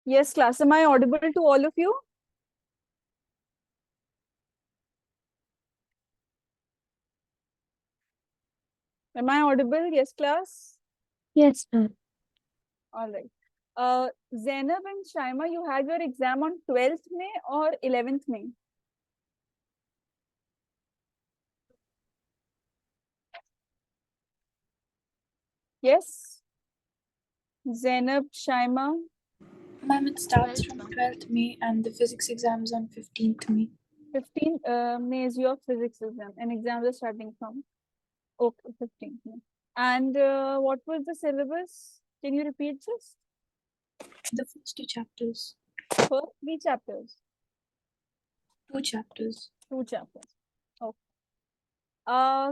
Yes, class. Am I audible to all of you? Am I audible? Yes, class. Yes, ma'am. All right. Zainab and Shaima, you had your exam on 12th May or 11th May? Yes. Zainab, Shaima. Ma'am, it starts from 12th May and the physics exam is on 15th May. 15th May is your physics exam, and exams are starting from 15th May. And what was the syllabus? Can you repeat this? The first 2 chapters. First 3 chapters. 2 chapters. 2 chapters. Okay.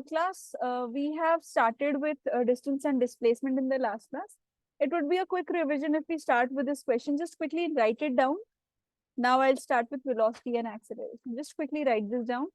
Class, we have started with distance and displacement in the last class. It would be a quick revision if we start with this question. Just quickly write it down. Now I'll start with velocity and acceleration. Just quickly write this down.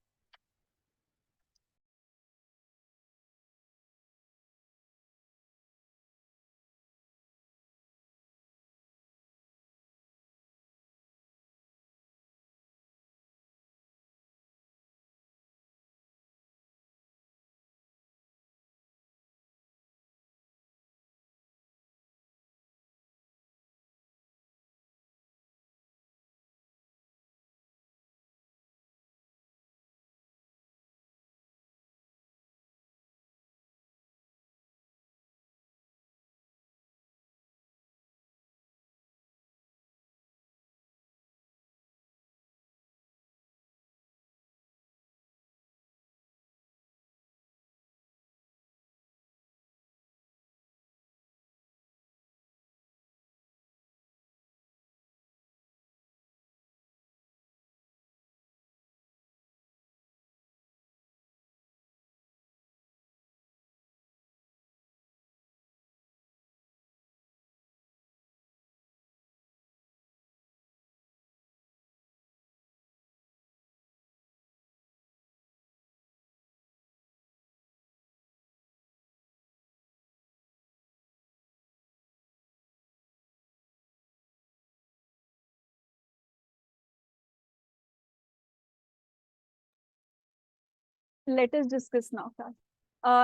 Let us discuss now, class.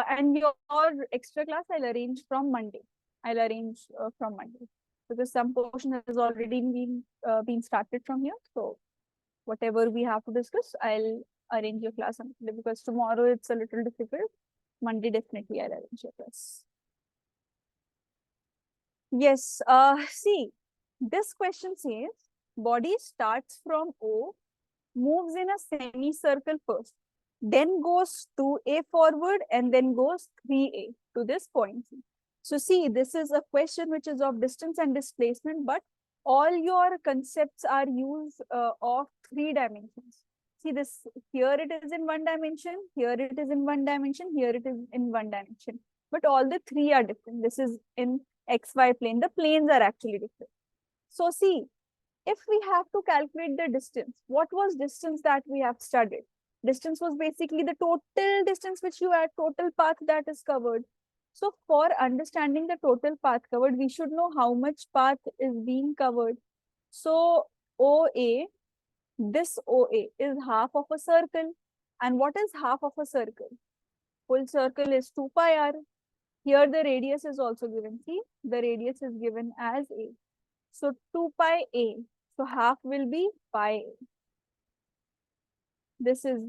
And your extra class I'll arrange from Monday. I'll arrange from Monday because some portion has already been started from here. So whatever we have to discuss, I'll arrange your class on Monday because tomorrow it's a little difficult. Monday definitely I'll arrange your class. Yes. See, this question says body starts from O, moves in a semicircle first, then goes 2A forward and then goes 3A to this point. So see, this is a question which is of distance and displacement, but all your concepts are used of 3 dimensions. See this, here it is in 1 dimension, here it is in 1 dimension, here it is in 1 dimension. But all the 3 are different. This is in XY plane. The planes are actually different. So see, if we have to calculate the distance, what was distance that we have studied? Distance was basically the total distance which you had, total path that is covered. So for understanding the total path covered, we should know how much path is being covered. So OA, this OA is half of a circle. And what is half of a circle? Full circle is 2 pi r. Here the radius is also given. See, the radius is given as A. So 2 pi A. So half will be pi A. This is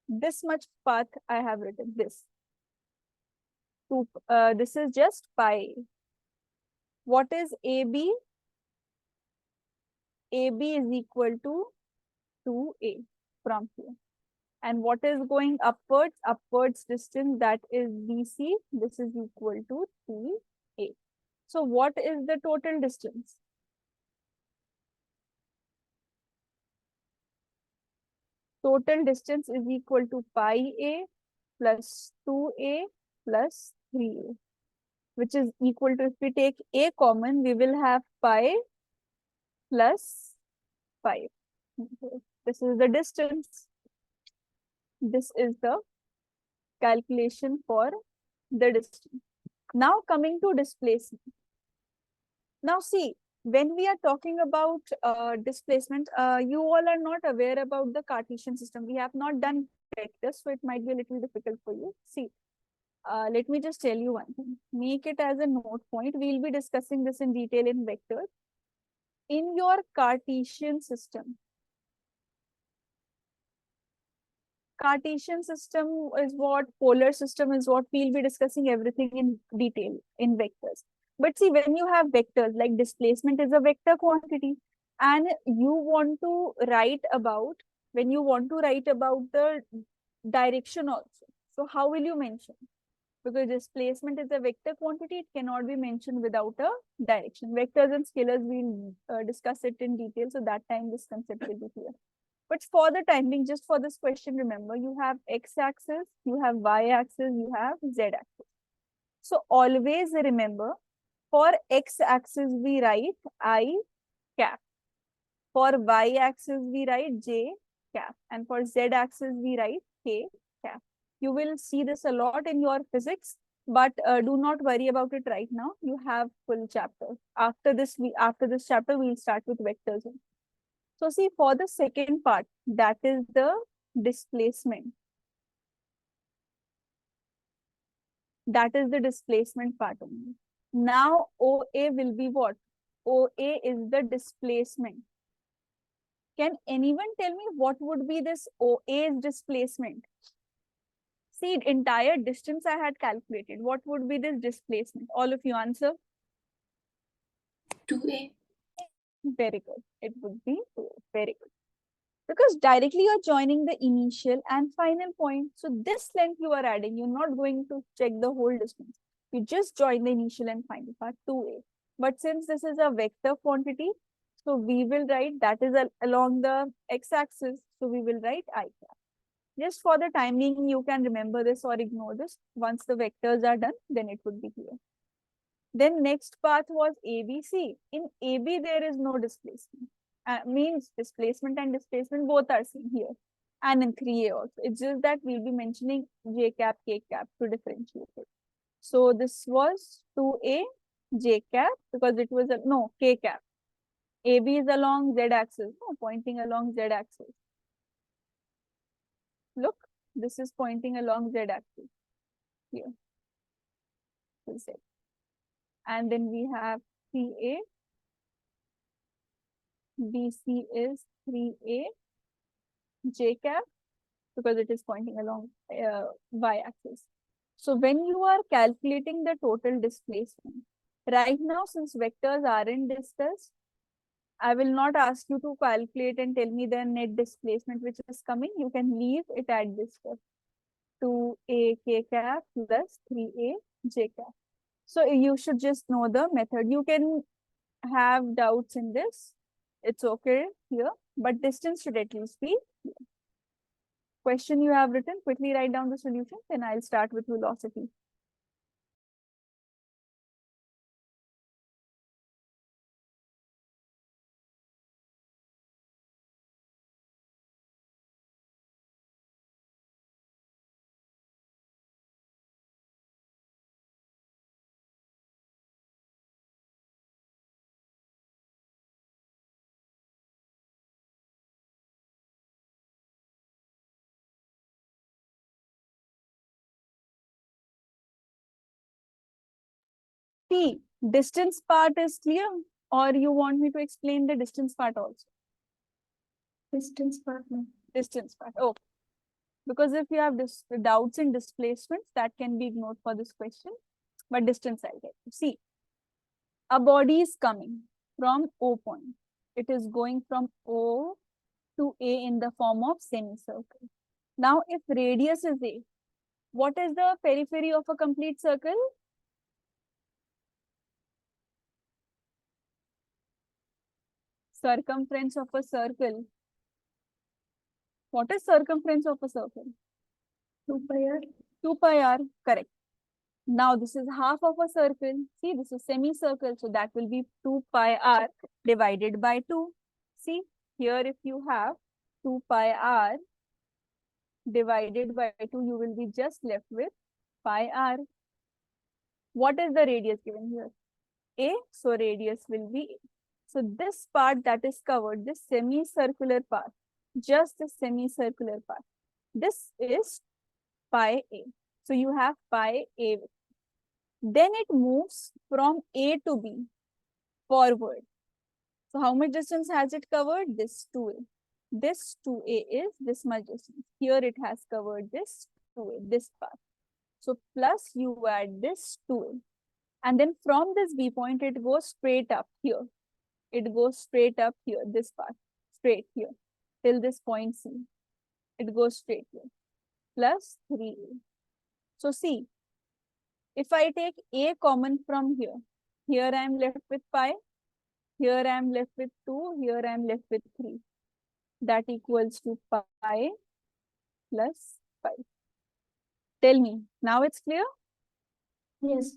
this much path I have written this. This is just pi A. What is AB? AB is equal to 2A from here. And what is going upwards? Upwards distance, that is BC. This is equal to 3A. So what is the total distance? Total distance is equal to pi A plus 2A plus 3A, which is equal to, if we take A common, we will have pi plus 5. This is the distance. This is the calculation for the distance. Now coming to displacement. Now see, when we are talking about displacement, you all are not aware about the Cartesian system. We have not done vectors, so it might be a little difficult for you. See, let me just tell you one thing. Make it as a note point. We'll be discussing this in detail in vectors. In your Cartesian system is what, polar system is what, we'll be discussing everything in detail in vectors. But see, when you have vectors, like displacement is a vector quantity, and you want to write about, when you want to write about the direction also. So how will you mention? Because displacement is a vector quantity, it cannot be mentioned without a direction. Vectors and scalars, we'll discuss it in detail, so that time this concept will be clear. But for the time being, just for this question, remember, you have x-axis, you have y-axis, you have z-axis. So always remember, for x-axis we write I cap. For y-axis we write j cap. And for z-axis we write k cap. You will see this a lot in your physics, but do not worry about it right now. You have full chapter. After this chapter, we'll start with vectors. So see, for the second part, that is the displacement. That is the displacement part only. Now OA will be what? OA is the displacement. Can anyone tell me what would be this OA's displacement? See, entire distance I had calculated. What would be this displacement? All of you answer. 2a. Very good. It would be 2A. Very good. Because directly you're joining the initial and final point. So this length you are adding, you're not going to check the whole distance. You just join the initial and final part, 2A. But since this is a vector quantity, so we will write that is along the x-axis. So we will write I cap. Just for the time being, you can remember this or ignore this. Once the vectors are done, then it would be clear. Then next path was ABC. In AB, there is no displacement. Means displacement and displacement both are seen here. And in 3A also. It's just that we'll be mentioning J cap, K cap to differentiate it. So this was 2A, J cap, because it was no, K cap. AB is along Z axis, no, pointing along Z axis. Look, this is pointing along Z axis here. Z. And then we have 3A. BC is 3A J cap because it is pointing along y axis. So when you are calculating the total displacement, right now since vectors aren't discussed, I will not ask you to calculate and tell me the net displacement which is coming. You can leave it at this step. 2A K cap plus 3A J cap. So you should just know the method. You can have doubts in this. It's okay here, but distance should at least be here. Question you have written, quickly write down the solution, then I'll start with velocity. T, distance part is clear, or you want me to explain the distance part also? Distance part. Distance part, okay. Because if you have doubts in displacements, that can be ignored for this question. But distance I'll get. See, a body is coming from O point. It is going from O to A in the form of semicircle. Now, if radius is A, what is the periphery of a complete circle? Circumference of a circle. What is circumference of a circle? 2 pi r. 2 pi r, correct. Now this is half of a circle. See, this is semicircle, so that will be 2 pi r divided by 2. See, here if you have 2 pi r divided by 2, you will be just left with pi r. What is the radius given here? A, so radius will be A. So this part that is covered, this semicircular part, just the semicircular part, this is pi a. So you have pi a. Then it moves from A to B forward. So how much distance has it covered? This 2a. This 2a is this much distance. Here it has covered this 2a, this part. So plus you add this 2a. And then from this B point, it goes straight up here. It goes straight up here, this part, straight here, till this point C. It goes straight here, plus 3a. So see, if I take a common from here I am left with pi, here I am left with 2, here I am left with 3. That equals to pi plus 5. Tell me, now it's clear? Yes.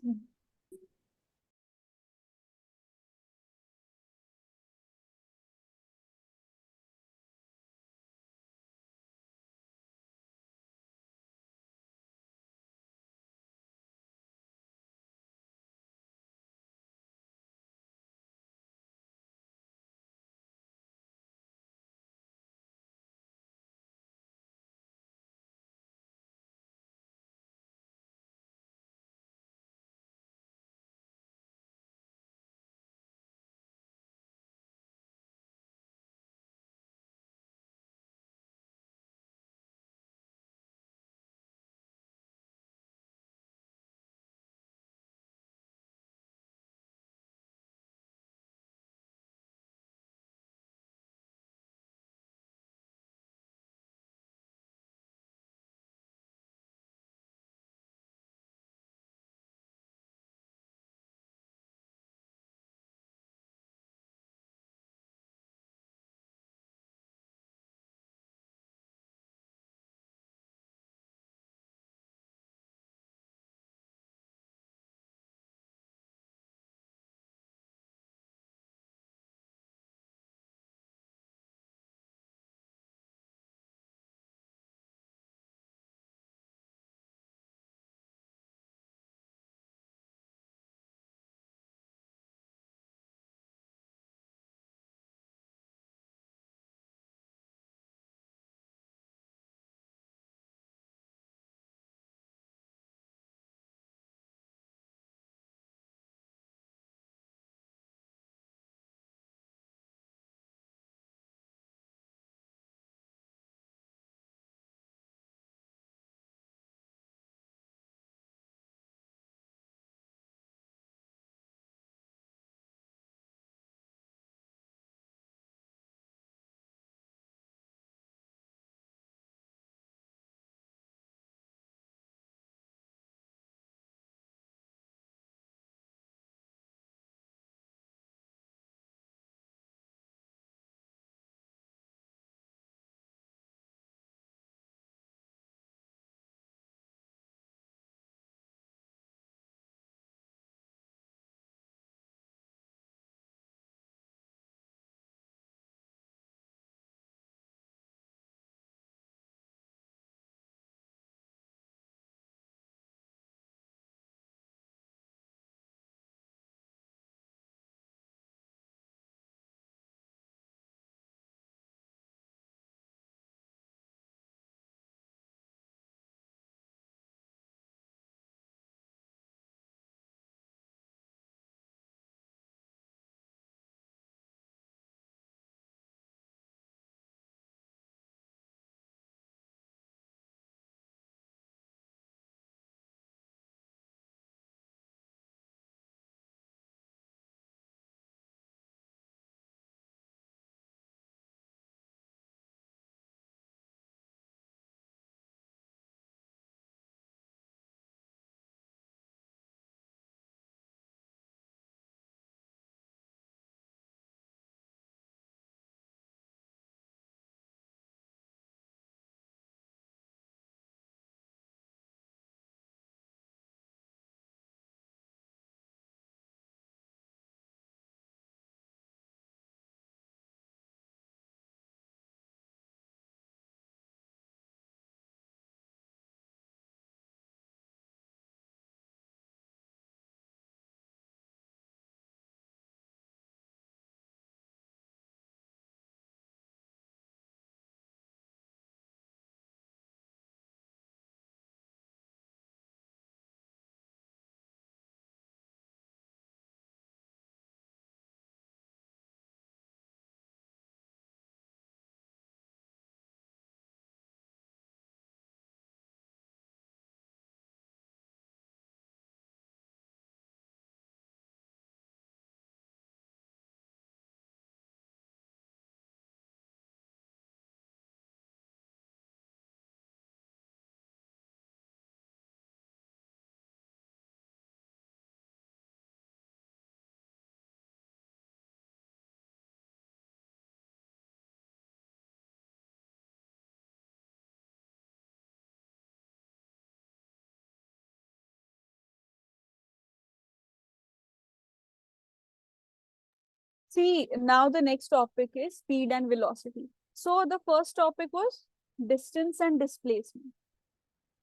See, now the next topic is speed and velocity. So the first topic was distance and displacement.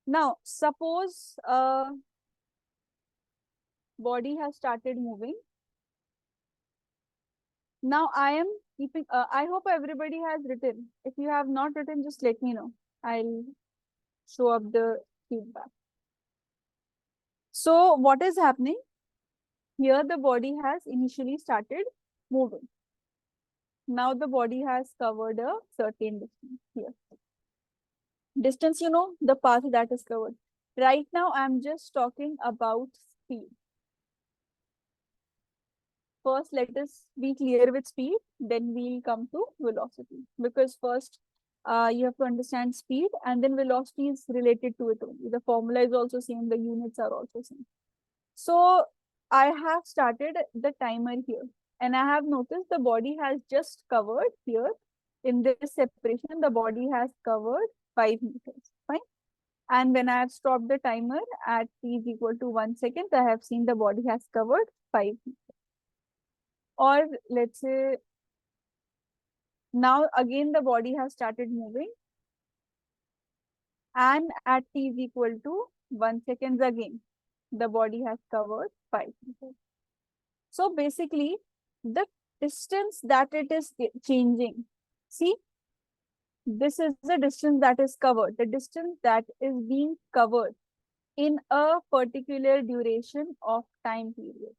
Now, suppose a body has started moving. Now I am keeping, I hope everybody has written. If you have not written, just let me know. I'll show up the feedback. So what is happening? Here the body has initially started moving. Now the body has covered a certain distance here. Distance, you know, the path that is covered. Right now, I'm just talking about speed. First, let us be clear with speed, then we'll come to velocity. Because first, you have to understand speed, and then velocity is related to it only. The formula is also same, the units are also same. So, I have started the timer here, and I have noticed the body has just covered here. In this separation, the body has covered 5 meters. Fine. And when I have stopped the timer at t is equal to 1 second, I have seen the body has covered 5 meters. Or let's say now again the body has started moving, and at t is equal to 1 seconds again, the body has covered 5 meters. So basically, the distance that it is changing, see, this is the distance that is covered, the distance that is being covered in a particular duration of time period.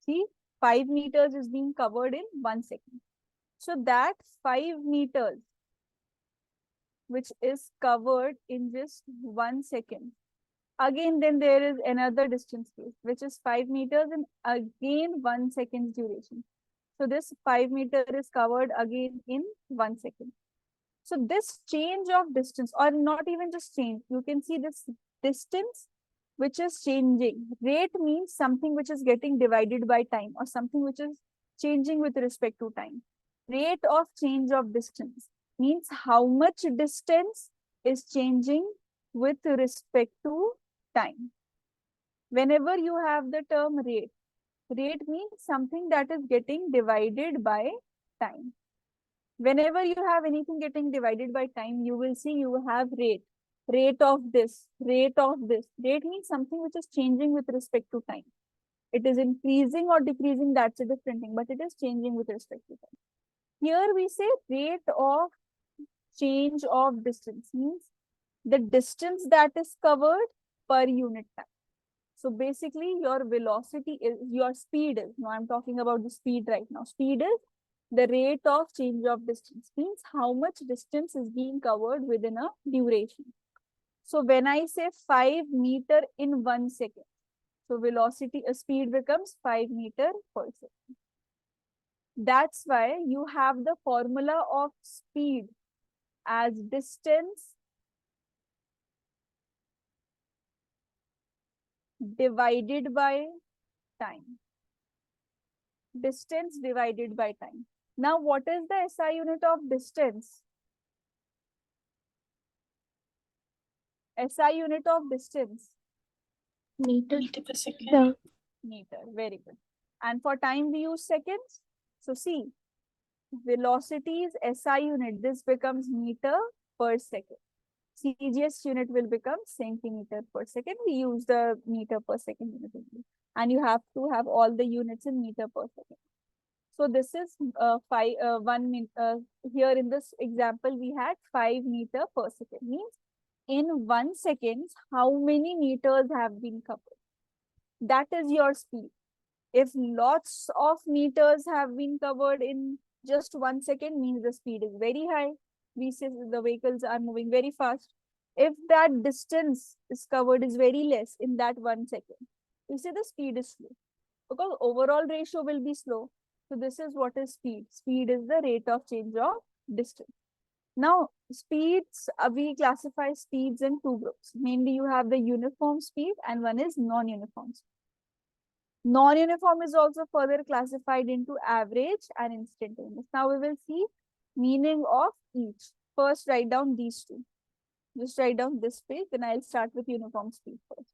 See, 5 meters is being covered in 1 second. So that 5 meters, which is covered in just 1 second. Again, then there is another distance space, which is 5 meters and again 1 second's duration. So this 5 meter is covered again in 1 second. So this change of distance, or not even just change, you can see this distance which is changing. Rate means something which is getting divided by time, or something which is changing with respect to time. Rate of change of distance means how much distance is changing with respect to time. Whenever you have the term rate, rate means something that is getting divided by time. Whenever you have anything getting divided by time, you will see you have rate. Rate of this, rate of this. Rate means something which is changing with respect to time. It is increasing or decreasing, that's a different thing, but it is changing with respect to time. Here we say rate of change of distance means the distance that is covered per unit time. So basically your velocity is, your speed is, now I'm talking about the speed right now. Speed is the rate of change of distance, means how much distance is being covered within a duration. So when I say 5 meter in 1 second, so velocity, speed becomes 5 meter per second. That's why you have the formula of speed as distance divided by time. Distance divided by time. Now, what is the SI unit of distance? SI unit of distance? Meter. Meter per second. Yeah. Meter. Very good. And for time, we use seconds. So, see, velocity's SI unit, this becomes meter per second. CGS unit will become centimeter per second. We use the meter per second unit only. And you have to have all the units in meter per second. So this is 1 minute. Here in this example, we had 5 meter per second. Means in 1 second, how many meters have been covered? That is your speed. If lots of meters have been covered in just 1 second, means the speed is very high. We say the vehicles are moving very fast. If that distance is covered is very less in that 1 second, we say the speed is slow, because overall ratio will be slow. So this is what is speed. Speed is the rate of change of distance. Now, speeds, we classify speeds in 2 groups. Mainly you have the uniform speed and one is non-uniform speed. Non-uniform is also further classified into average and instantaneous. Now we will see meaning of each. First, write down these two. Just write down this page, then I'll start with uniform speed first.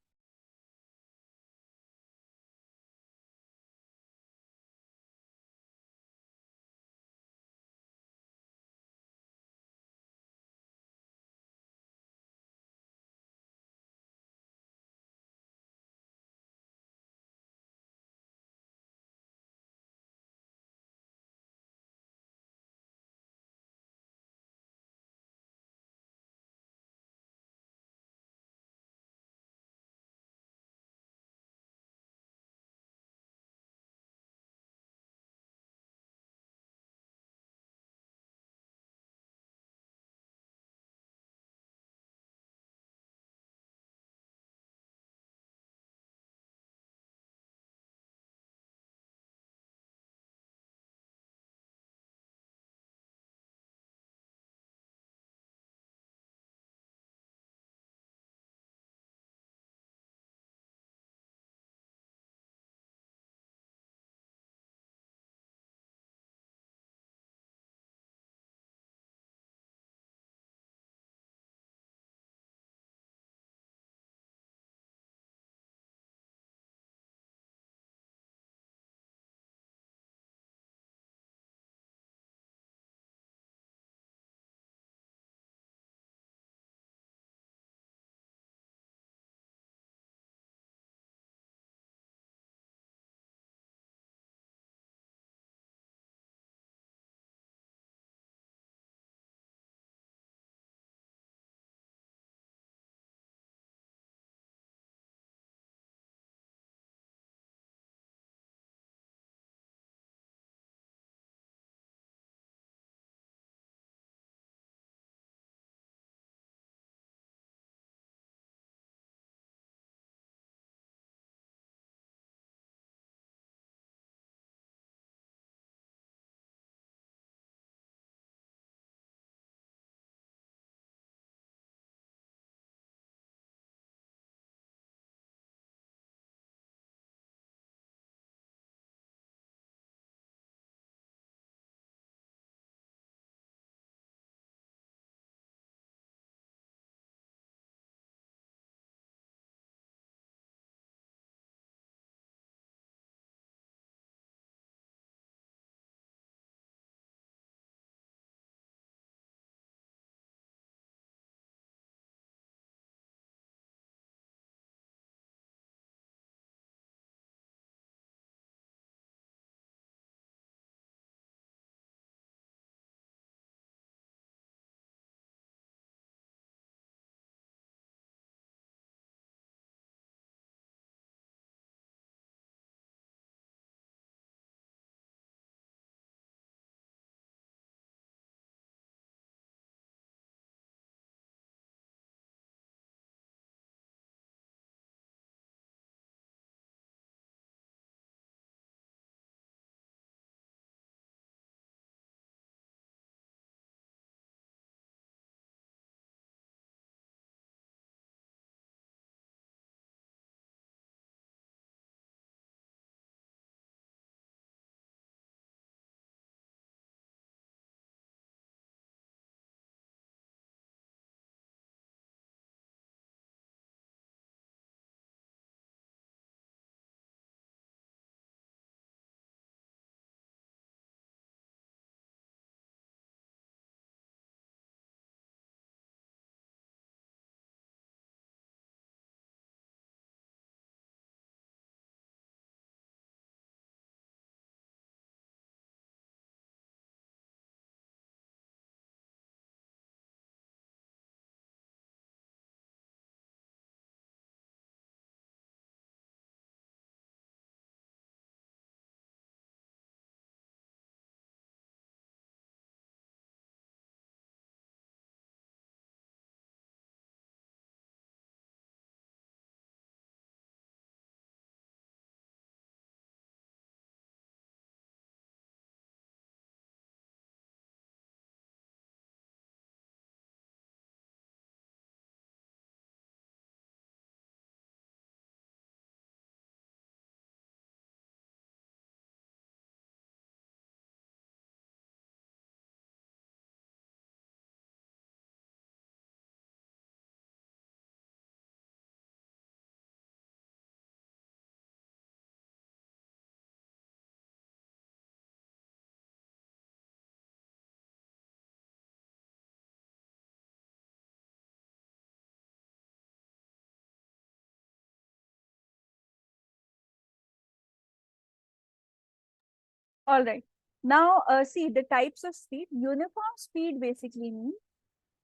All right. Now, see the types of speed. Uniform speed basically means,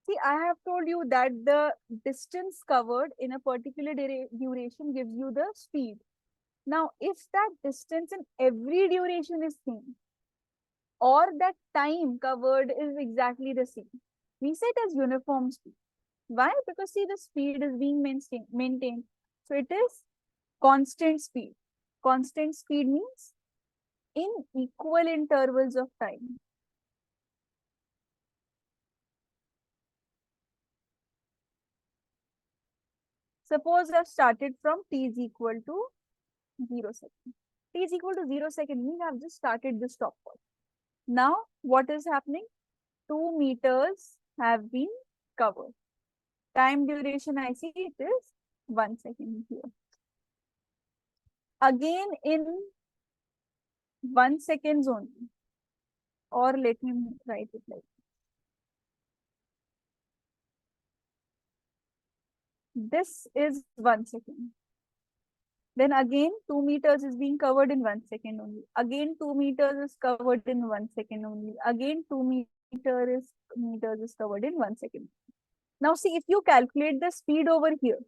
see, I have told you that the distance covered in a particular duration gives you the speed. Now, if that distance in every duration is same, or that time covered is exactly the same, we say it as uniform speed. Why? Because see, the speed is being maintained. So it is constant speed. Constant speed means in equal intervals of time. Suppose I've started from t is equal to 0 seconds. T is equal to 0 seconds means I've just started the stopwatch. Now, what is happening? 2 meters have been covered. Time duration, I see it is 1 second here. Again, in 1 seconds only, or let me write it like this is 1 second. Then again, 2 meters is being covered in 1 second only. Again, 2 meters is covered in 1 second only. Again, 2 meters is covered in 1 second. Now see, if you calculate the speed over here,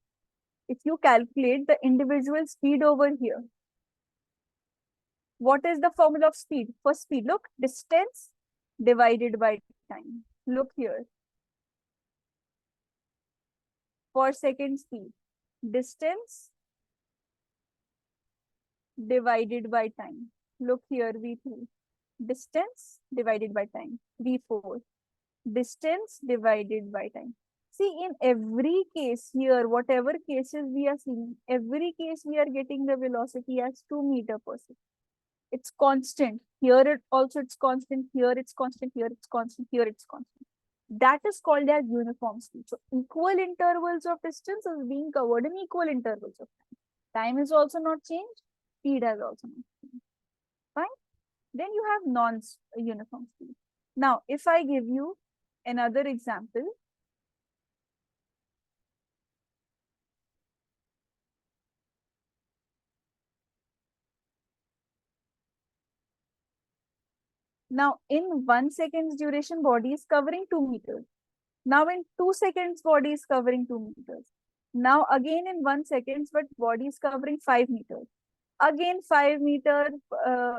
if you calculate the individual speed over here, what is the formula of speed? For speed, look, distance divided by time. Look here. For second speed, distance divided by time. Look here, V3. Distance divided by time. V4. Distance divided by time. See, in every case here, whatever cases we are seeing, every case we are getting the velocity as 2 meters per second. It's constant. Here it also it's constant. Here it's constant. Here it's constant. Here it's constant. That is called as uniform speed. So equal intervals of distance is being covered in equal intervals of time. Time is also not changed. Speed has also not changed. Fine. Then you have non-uniform speed. Now, if I give you another example, now in 1 second's duration, body is covering 2 meters. Now in 2 seconds, body is covering 2 meters. Now again in 1 second, but body is covering 5 meters. Again 5 meters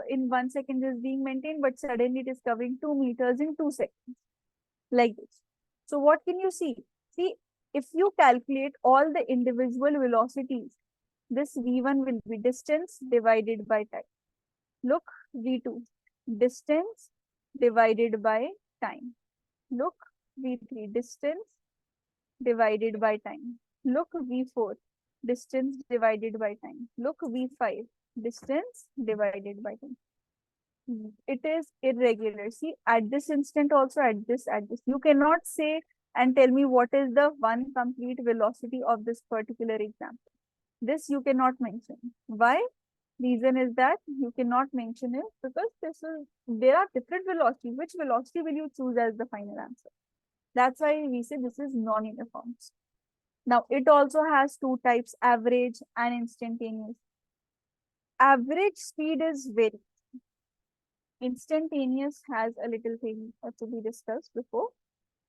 in 1 second is being maintained, but suddenly it is covering 2 meters in 2 seconds. Like this. So what can you see? See, if you calculate all the individual velocities, this V1 will be distance divided by time. Look, V2, distance divided by time. Look, V3, distance divided by time. Look, V4, distance divided by time. Look, V5, distance divided by time. It is irregular. See, at this instant also, at this. You cannot say and tell me what is the one complete velocity of this particular example. This you cannot mention. Why? Reason is that you cannot mention it because there are different velocities. Which velocity will you choose as the final answer? That's why we say this is non-uniform. Now, it also has two types, average and instantaneous. Average speed is very instantaneous, has a little thing to be discussed before.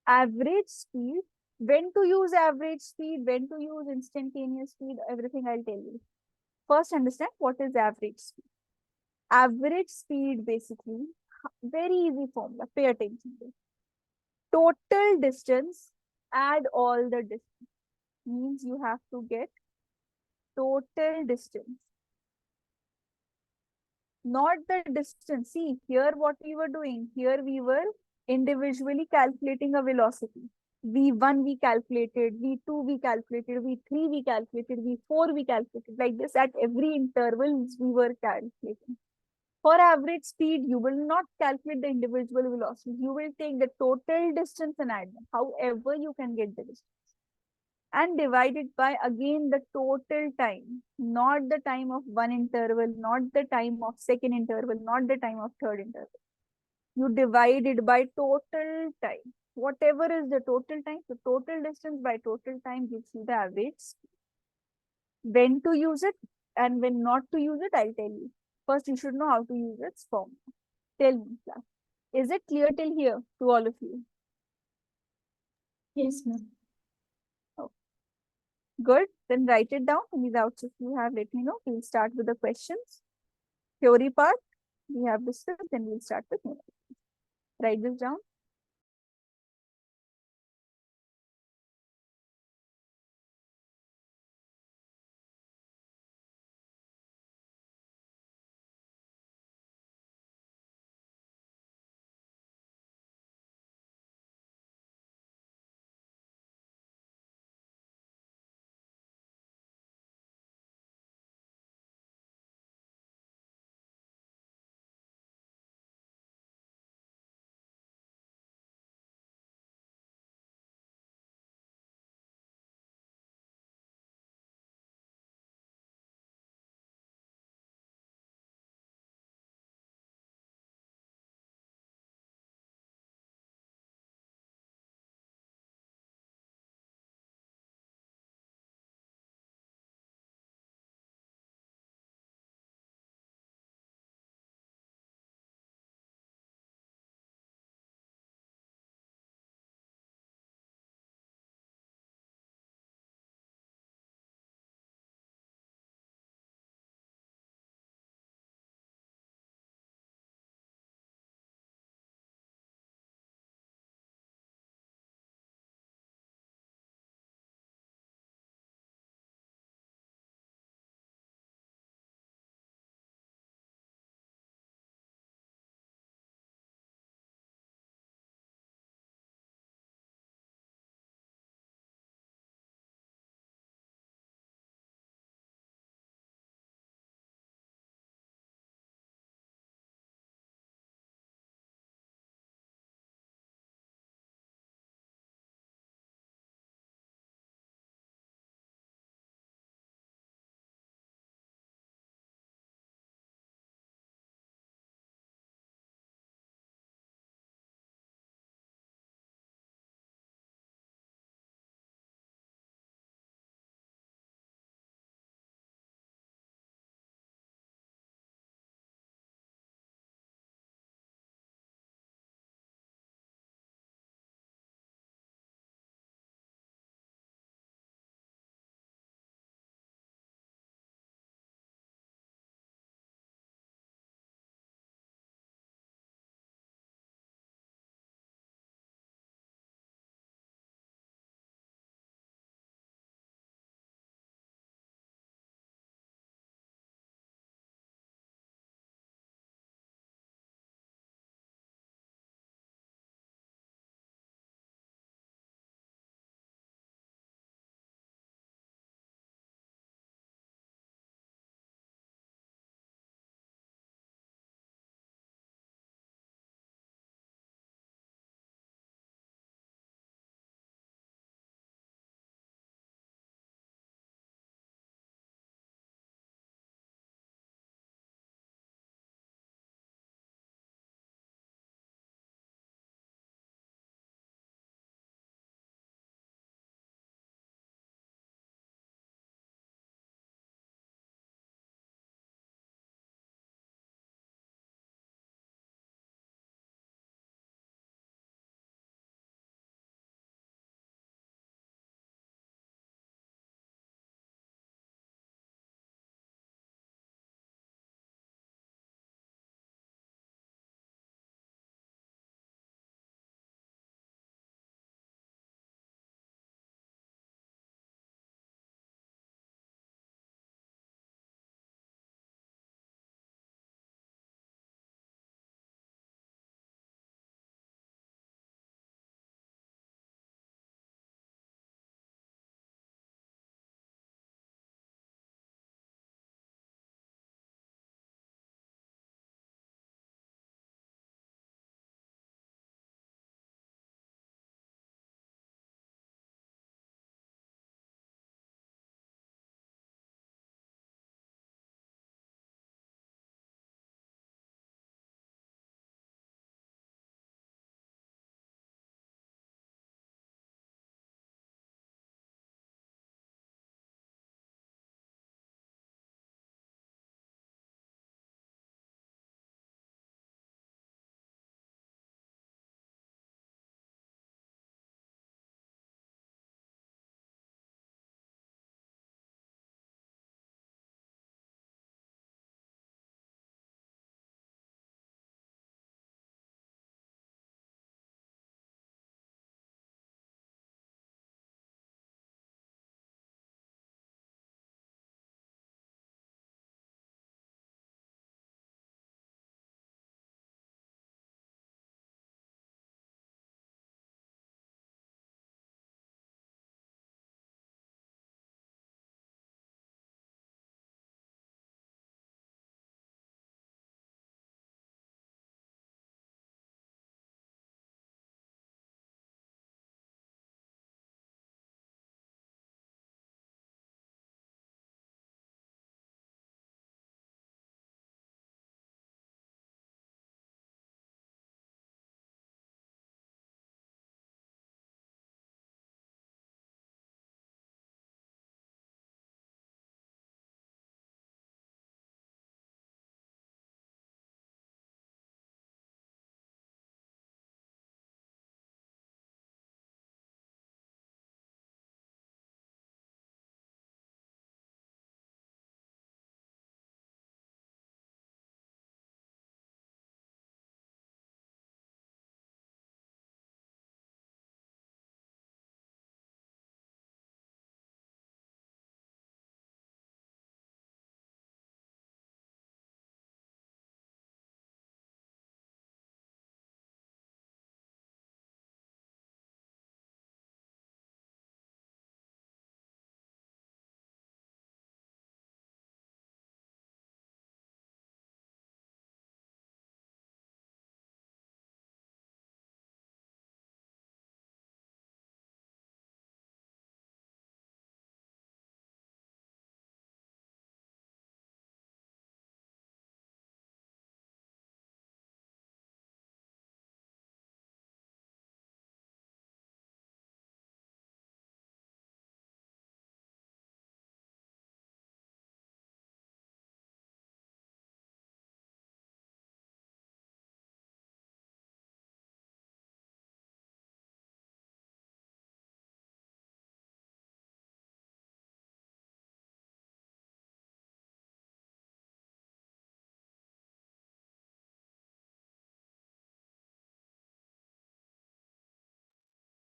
Average speed, when to use average speed, when to use instantaneous speed, everything I'll tell you. First, understand what is average speed. Average speed, basically, very easy formula. Pay attention to it. Total distance, add all the distance. Means you have to get total distance. Not the distance. See, here what we were doing, here we were individually calculating a velocity. V1 we calculated, V2 we calculated, V3 we calculated, V4 we calculated. Like this at every interval we were calculating. For average speed, you will not calculate the individual velocity. You will take the total distance and add them. However, you can get the distance. And divide it by again the total time, not the time of one interval, not the time of second interval, not the time of third interval. You divide it by total time. Whatever is the total time, so total distance by total time gives you the average speed. When to use it and when not to use it, I'll tell you. First, you should know how to use its formula. Tell me, class. Is it clear till here to all of you? Yes, ma'am. Good. Then write it down. Any doubts if you have, let me know. We'll start with the questions. Theory part, we have discussed, then we'll start with numerics. Write this down.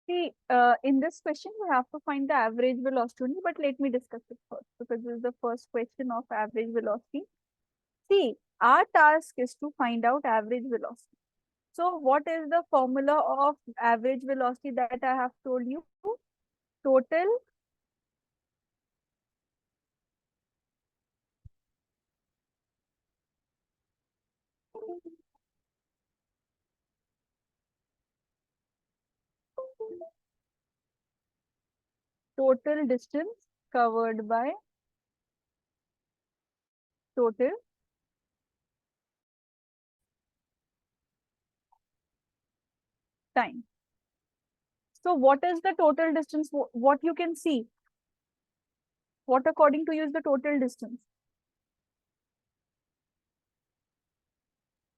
See, in this question, you have to find the average velocity only, but let me discuss it first because this is the first question of average velocity. See, our task is to find out average velocity. So what is the formula of average velocity that I have told you? Total total distance covered by total time. So what is the total distance? What you can see? What according to you is the total distance?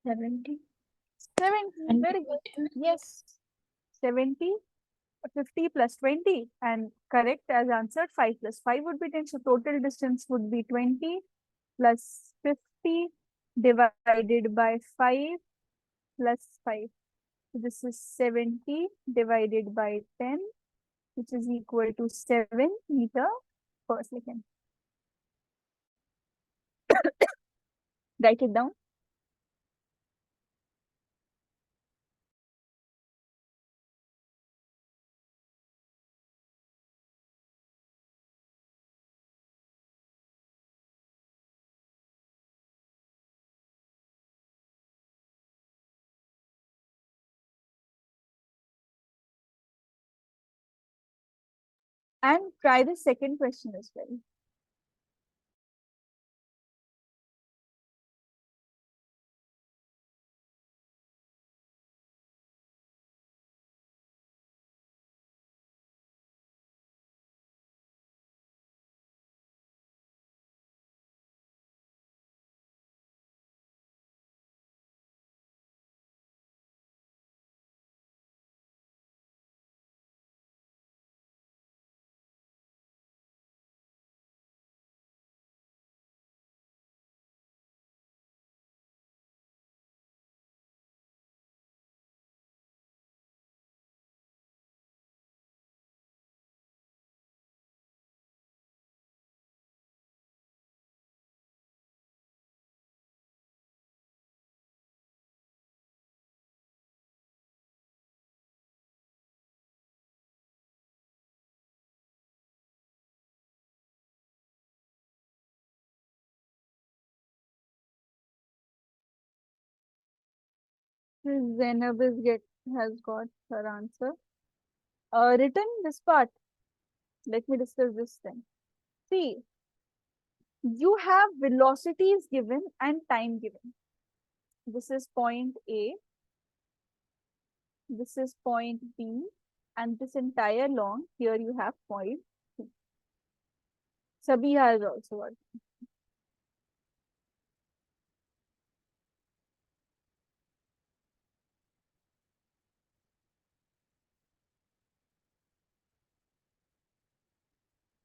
70. 70. Very good. Yes. 70, 50 plus 20. And correct as answered 5 plus 5 would be 10. So total distance would be 20 plus 50 divided by 5 plus 5. So this is 70 divided by 10, which is equal to 7 meter per second. Write it down. And try the second question as well. Zainab has got her answer. Written this part. Let me discuss this thing. See, you have velocities given and time given. This is point A, this is point B, and this entire long, here you have point C. Sabiha has also got.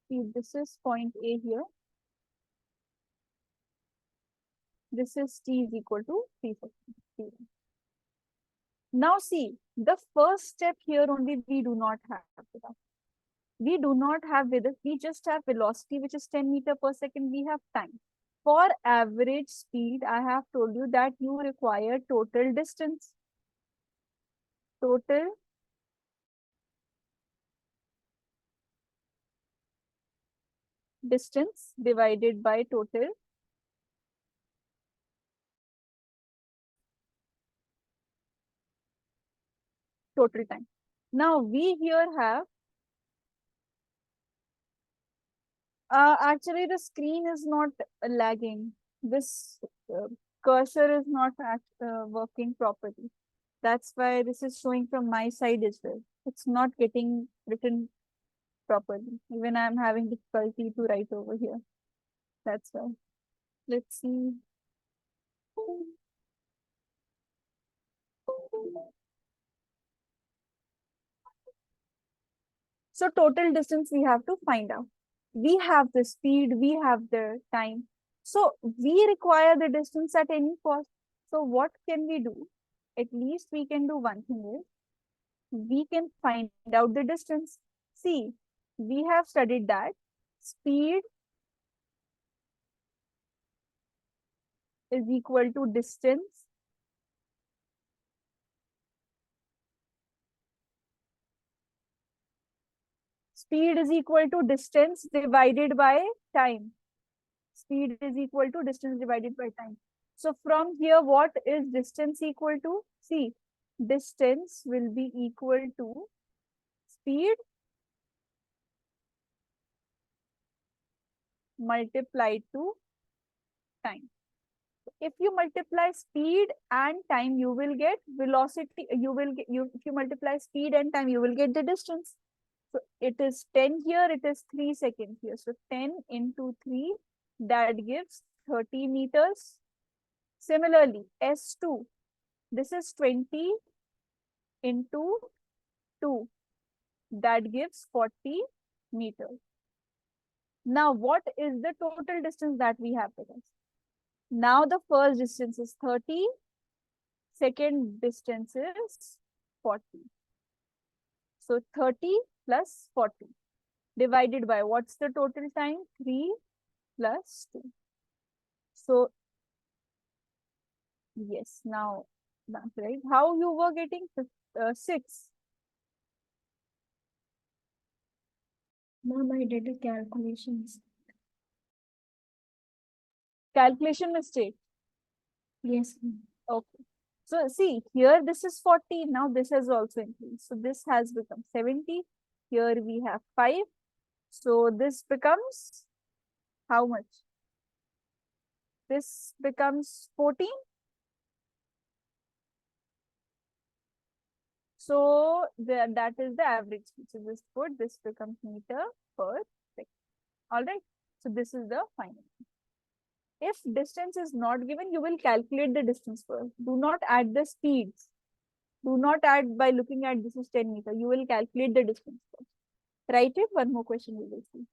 See, this is point A here. This is T is equal to 3 seconds. Now see, the first step here only we do not have with us. We do not have with us, we just have velocity, which is 10 meter per second. We have time. For average speed, I have told you that you require total distance. Total distance divided by total time. Now we here have, actually the screen is not lagging. This cursor is not working properly. That's why this is showing from my side as well. It's not getting written properly. Even I'm having difficulty to write over here. That's why. Let's see. So total distance we have to find out. We have the speed, we have the time. So we require the distance at any cost. So what can we do? At least we can do one thing is, we can find out the distance. See, we have studied that speed is equal to distance divided by time. Speed is equal to distance divided by time. So from here, what is distance equal to? See, distance will be equal to speed multiplied to time. If you multiply speed and time, you will get velocity. If you multiply speed and time, you will get the distance. So it is 10 here, it is 3 seconds here. So 10 into 3, that gives 30 meters. Similarly, S2, this is 20 into 2, that gives 40 meters. Now, what is the total distance that we have with us? Now, the first distance is 30, second distance is 40. So 30 plus 40 divided by what's the total time? 3 plus 2. So yes, now that's right. How you were getting 6? Ma'am, I did the calculations. Calculation mistake. Yes, ma'am. Okay. So see, here this is 40. Now this has also increased. So this has become 70. Here we have 5. So this becomes how much? This becomes 14. So that is the average speed. So just put this becomes meter per second. All right. So this is the final. If distance is not given, you will calculate the distance first. Do not add the speeds. Do not add by looking at this is 10 meter. You will calculate the distance first. Write it. One more question we will see.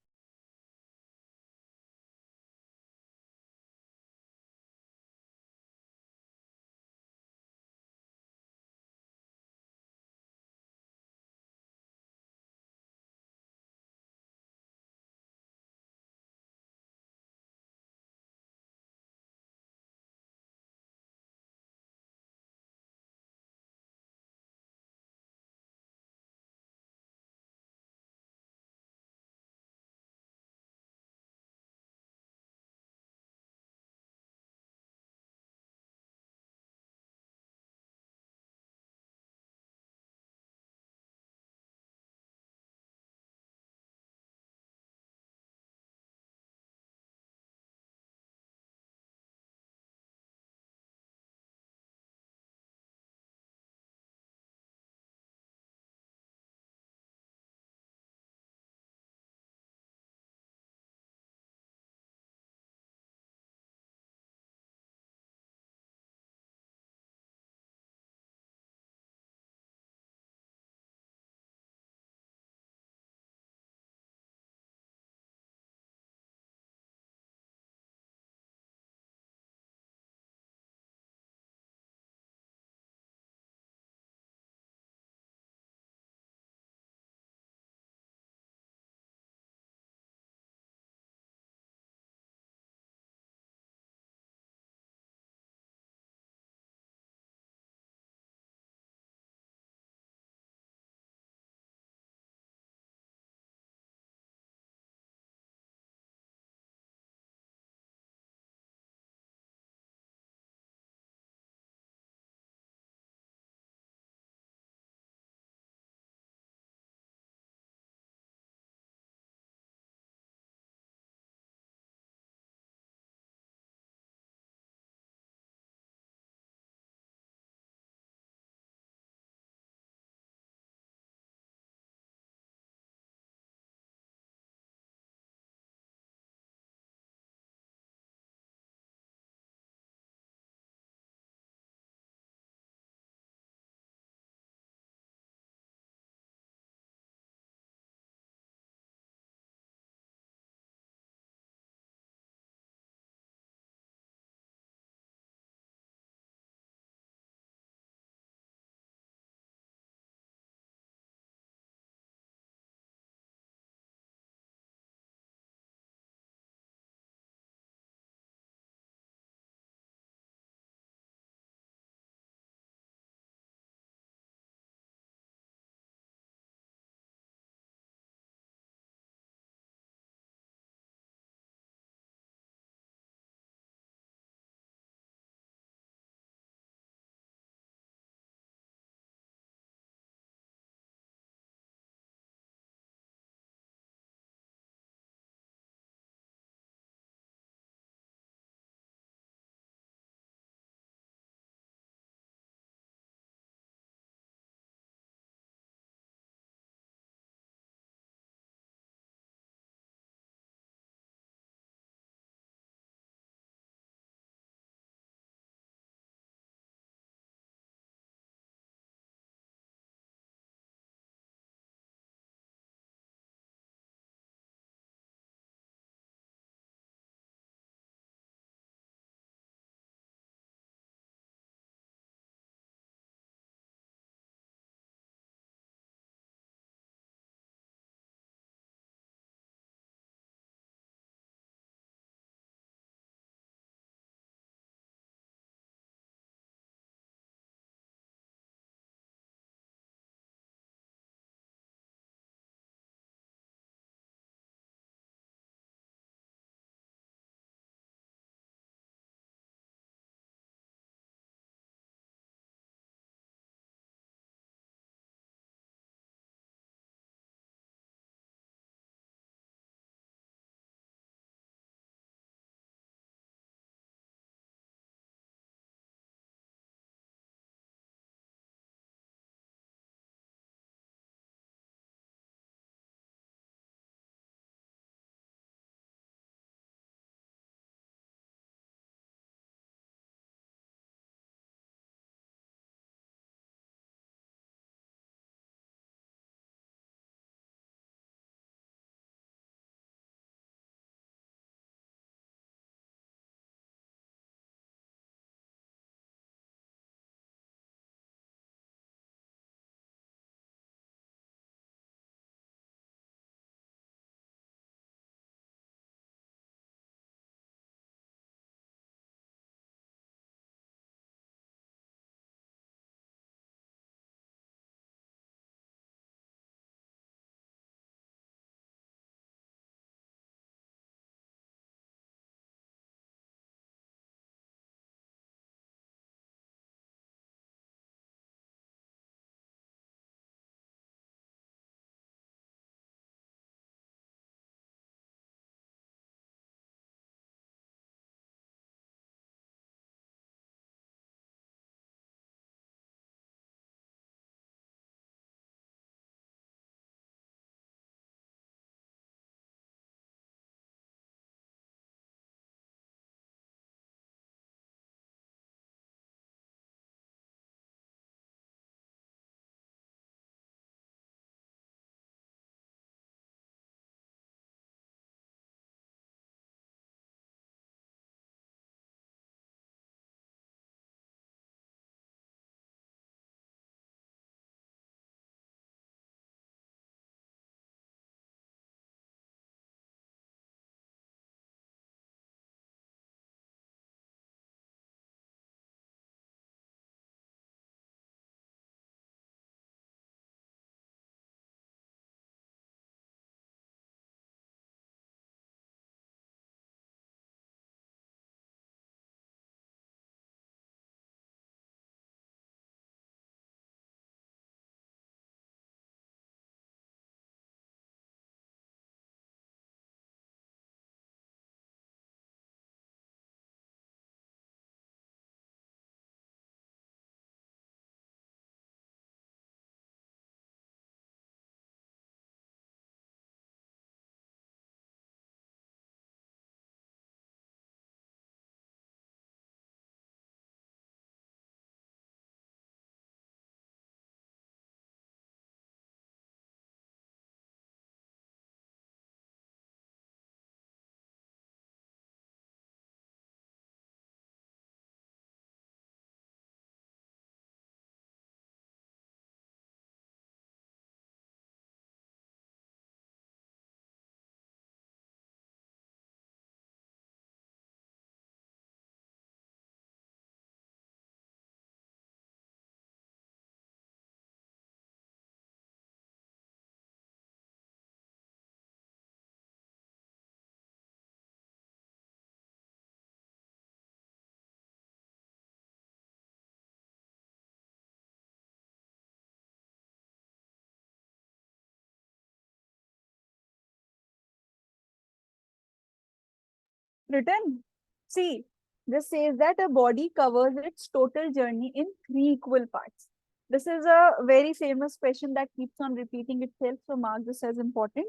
written? See, this says that a body covers its total journey in 3 equal parts. This is a very famous question that keeps on repeating itself, so mark this as important.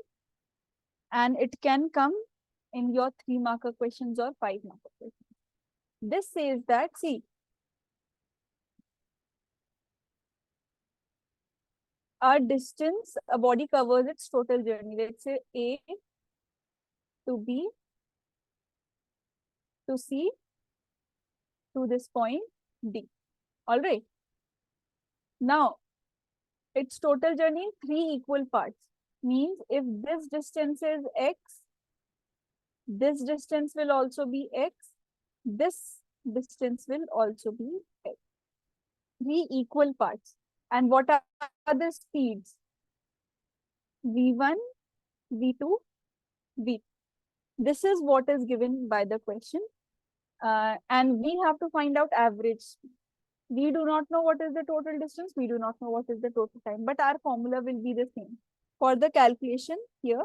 And it can come in your 3-marker questions or 5-marker questions. This says that, see, a distance, a body covers its total journey. Let's say A to B to C to this point D. All right. Now, its total journey in 3 equal parts means if this distance is X, this distance will also be X, this distance will also be X. 3 equal parts. And what are the speeds? V1, V2, V. This is what is given by the question. And we have to find out average speed. We do not know what is the total distance. We do not know what is the total time. But our formula will be the same. For the calculation here,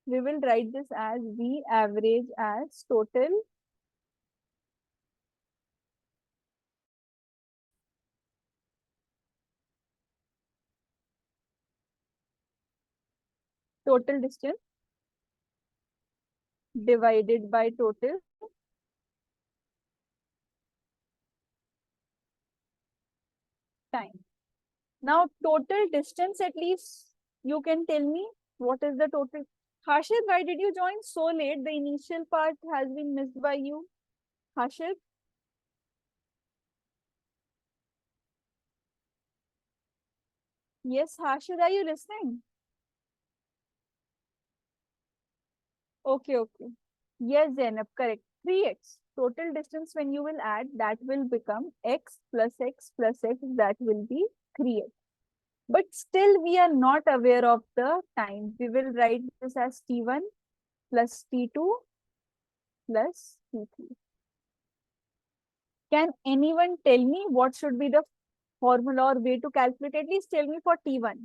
we will write this as V average as total distance divided by total time. Now, total distance, at least you can tell me what is the total. Harshit, why did you join so late? The initial part has been missed by you. Harshit? Yes, Harshit, are you listening? Okay, okay. Yes, Zainab, correct. 3x. Total distance when you will add, that will become x plus x plus x, that will be 3x. But still we are not aware of the time. We will write this as T1 plus T2 plus T3. Can anyone tell me what should be the formula or way to calculate? At least tell me for T1.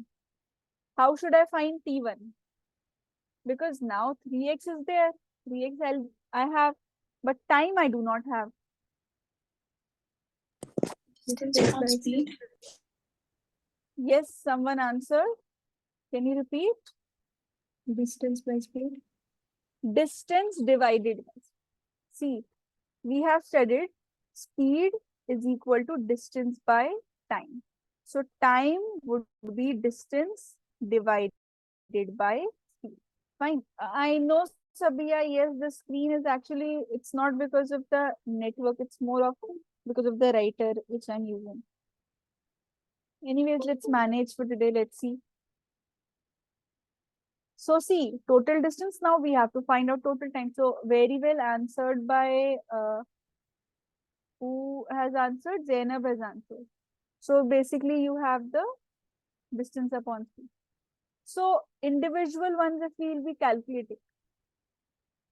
How should I find T1? Because now 3x is there. 3x I have, but time I do not have. Distance upon speed. Yes, someone answered. Can you repeat? Distance by speed. Distance divided by. See, we have studied speed is equal to distance by time. So time would be distance divided by speed. Fine. I know, Sabia, yes, the screen is actually, it's not because of the network, it's more of because of the writer which I'm using. Anyways, let's manage for today. Let's see. So see, total distance, now we have to find out total time. So very well answered by, who has answered? Zainab has answered. So basically you have the distance upon speed. So individual ones, if we will be calculating,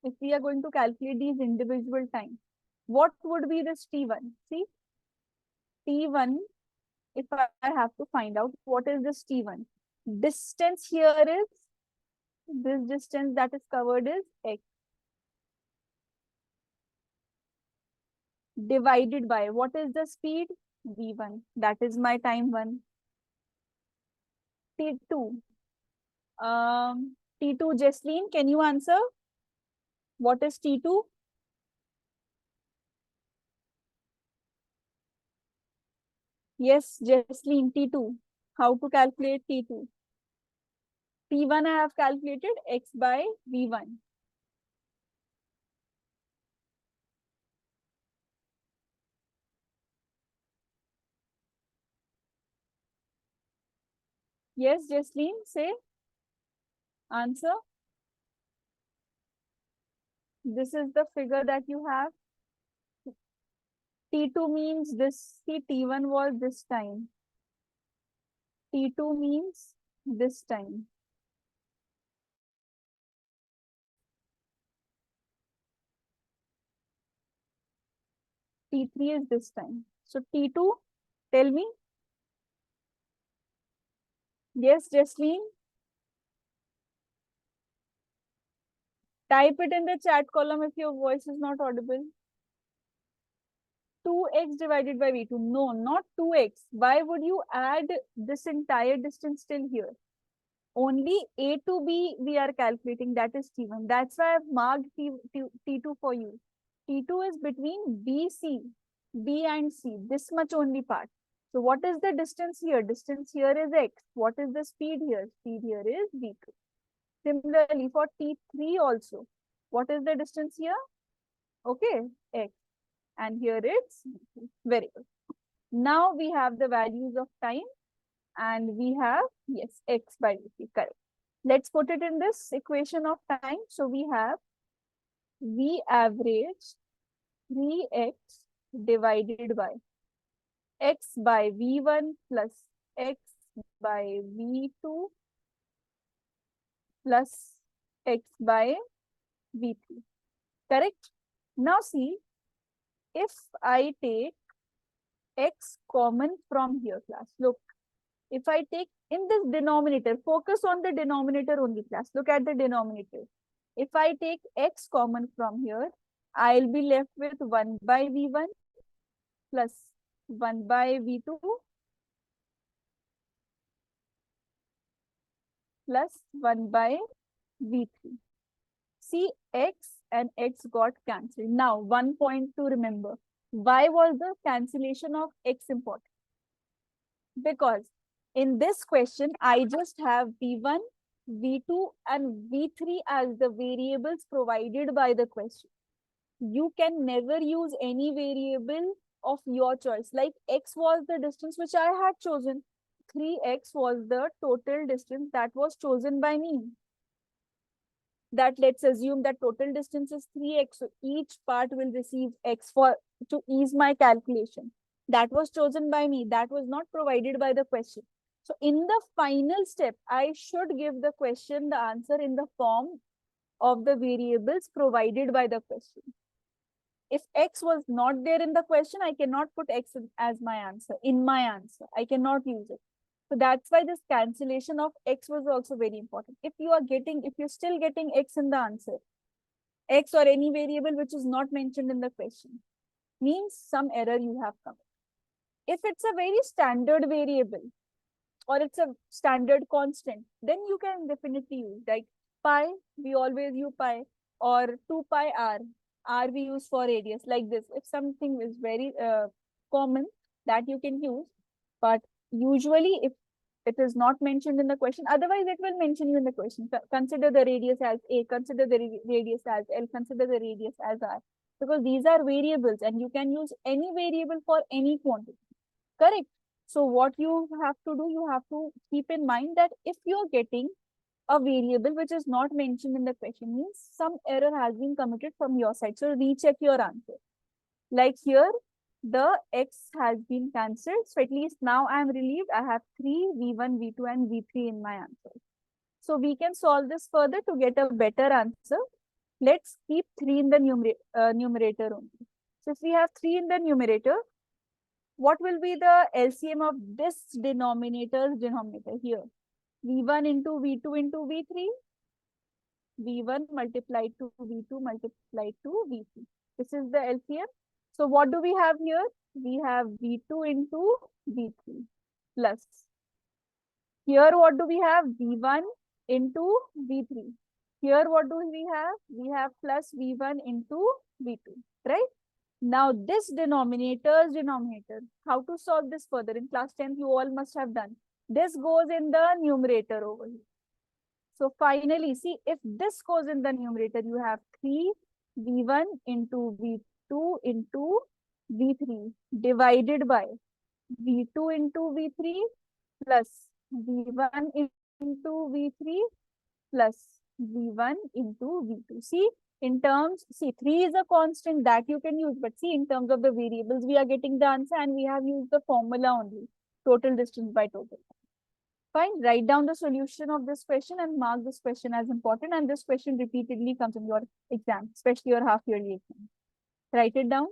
if we are going to calculate these individual time, what would be this T1? See, T1, if I have to find out what is this T1, distance here is, this distance that is covered is X. Divided by, what is the speed? V1, that is my time 1. T2, T2, Jesleen, can you answer? What is T2? Yes, Jesleen, T2. How to calculate T2? T1 I have calculated X by V1. Yes, Jesleen, say. Answer. This is the figure that you have. T2 means this. See, T1 was this time. T2 means this time. T3 is this time. So T2, tell me. Yes, Jesleen. Type it in the chat column if your voice is not audible. 2x divided by v2. No, not 2x. Why would you add this entire distance till here? Only A to B we are calculating, that is T1. That's why I've marked T2 for you. T2 is between B and C, this much only part. So what is the distance here? Distance here is x. What is the speed here? Speed here is v2. Similarly, for T3 also, what is the distance here? Okay, x. And here it's v2. Very good. Now we have the values of time and we have, yes, x by v3, correct. Let's put it in this equation of time. So we have v average 3x divided by x by v1 plus x by v2 plus x by v3. Correct? Now see, if I take x common from here, class, look, if I take in this denominator, focus on the denominator only, class. Look at the denominator. If I take x common from here, I'll be left with 1 by v1 plus 1 by v2 plus 1 by v3. See, x and x got cancelled. Now, one point to remember. Why was the cancellation of x important? Because in this question, I just have v1, v2 and v3 as the variables provided by the question. You can never use any variable of your choice. Like x was the distance which I had chosen. 3x was the total distance that was chosen by me. That let's assume that total distance is 3x. So each part will receive x to ease my calculation. That was chosen by me. That was not provided by the question. So in the final step, I should give the question the answer in the form of the variables provided by the question. If x was not there in the question, I cannot put x as my answer, in my answer. I cannot use it. So that's why this cancellation of x was also very important. If you're still getting x in the answer, x or any variable which is not mentioned in the question, means some error you have committed. If it's a very standard variable or it's a standard constant, then you can definitely use like pi, we always use pi, or 2 pi r we use for radius, like this. If something is very common, that you can use, but usually if it is not mentioned in the question, otherwise it will mention you in the question. Consider the radius as a, consider the radius as l, consider the radius as r, because these are variables and you can use any variable for any quantity. Correct? So what you have to do, you have to keep in mind that if you're getting a variable which is not mentioned in the question, means some error has been committed from your side. So recheck your answer. Like here, the x has been cancelled. So at least now I am relieved. I have 3, v1, v2 and v3 in my answer. So we can solve this further to get a better answer. Let's keep 3 in the numerator only. So if we have 3 in the numerator, what will be the LCM of this denominator's denominator here? v1 into v2 into v3, v1 multiplied to v2 multiplied to v3. This is the LCM. So what do we have here? We have v2 into v3 plus. Here what do we have? v1 into v3. Here what do we have? We have plus v1 into v2, right? Now this denominator's denominator, how to solve this further? In class 10th, you all must have done. This goes in the numerator over here. So finally, see, if this goes in the numerator, you have 3 v1 into v2 into v3 divided by v2 into v3 plus v1 into v3 plus v1 into v2. See, in terms, see, 3 is a constant that you can use, but see, in terms of the variables, we are getting the answer and we have used the formula only, total distance by total. Fine, write down the solution of this question and mark this question as important, and this question repeatedly comes in your exam, especially your half-yearly exam. Write it down.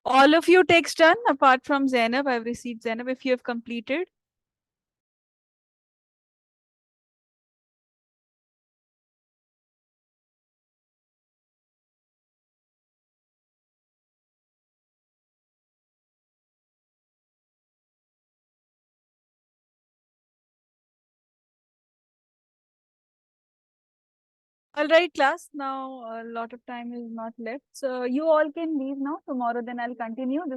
All of you text done apart from Zainab. I've received Zainab if you have completed. All right, class. Now a lot of time is not left. So you all can leave now. Tomorrow then I'll continue this.